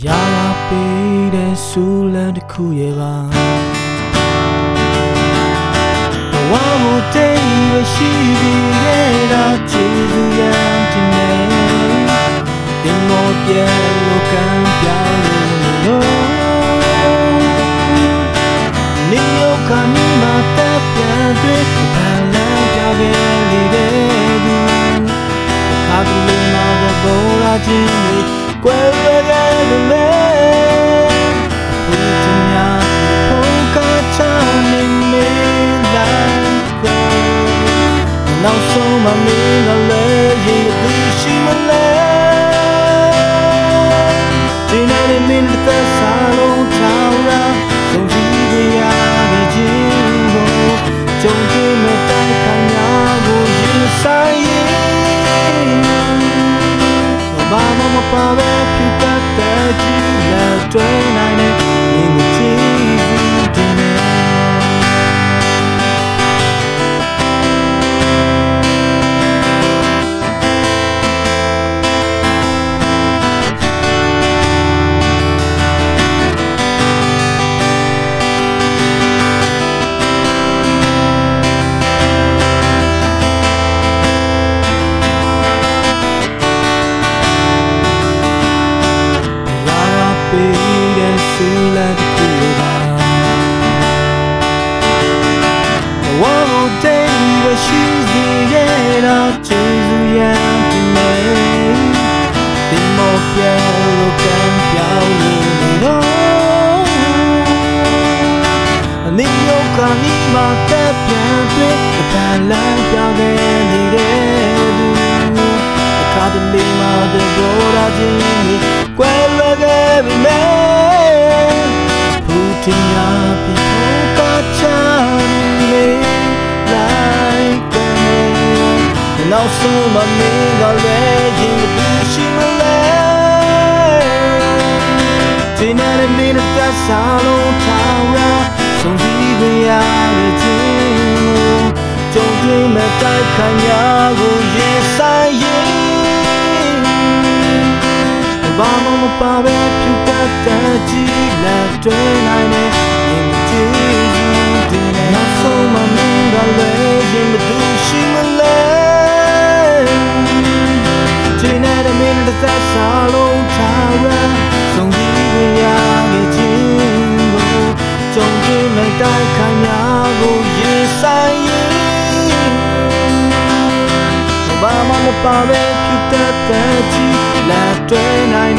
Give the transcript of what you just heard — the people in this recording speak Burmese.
ရာပေးတဲ့ဆူလန်တစ်ခုရဲ့ပါဘဝကိုတိတ်ရရှိပြီးခဲ့တာချူသူရန်တင်နေတင်မောပြဲလို့ကံပြောင်းလို့နေရောခါနီမတပ်ပြန်တွေ့ပန်းလန်းပြောင်းခဲ့လေတဲ့သူခါတူလေးမှာဘောလာခြင်းလေးကွယ်လွယ်ခဲ့တယ်လေဘုရားများဘုံကချနေမေးလိုက်ကွယ်နောက်ဆုံးမမင်းကလည်းရင်သူရှိမလဲဒီနေ့မင်းတဲ့စာလုံးထောင်ရာဆုံးရှိရခဲ့ခြင်းကိုကြုံတွေ့မဲ့တိုက်ခိုင်များကိုရင်ဆိုင်ဘာမှမပါဘဲဖြစ်တတ်တဲ့ကြည်လက်တွေနိုင်တဲ့ဒီမချီတင်နေဆူလန်တစ်ခုရဲ့ပါဘဝကိုတိတ်ရရှိစေခဲ့တာချူသူရန်တင်နေတင်မောပြဲလို့ကံပြောင်းလို့တော့နေရောခါနီမတပ်ပြန်တွေ့ပန်းလန်းပြောင်းခဲ့နေတဲ့သူအခါတလေမှာတဘောရာချင်းကွယ်လွယ်ခဲ့ပြီမဲ့တင်ရပြီဘုကချနေလိုက်တယ်နောက်ဆုံးမမင်းကလည်းရင်သူရှိမလဲဒီနေ့မင်းတဲ့စာလုံးထောင်ရာဆုံးဖြတ်ရတဲ့ခြင်းကိုကြုံတွေ့မဲ့တိုက်ခိုင်များကိုရင်ဆိုင်ရင်ဘာမှမပါဘဲဖြစ်တတ်တဲ့ကြည်လက်တွေနိုင်တဲ့ရင်မကြည့်တင်နေနောက်ဆုံးမမင်းကလည်းရင်မသူရှိမလဲဒီနေ့မင်းတဲ့စာလုံးထားရဆုံးဖြတ်ရခဲ့ခြင်းကိုကြုံတွေ့မဲ့တိုက်ခိုင်များကိုရင်ဆိုင်ရင်ဘာမှမပါဘဲဖြစ်တတ်တဲ့ကြည်လက်တွေနိုင်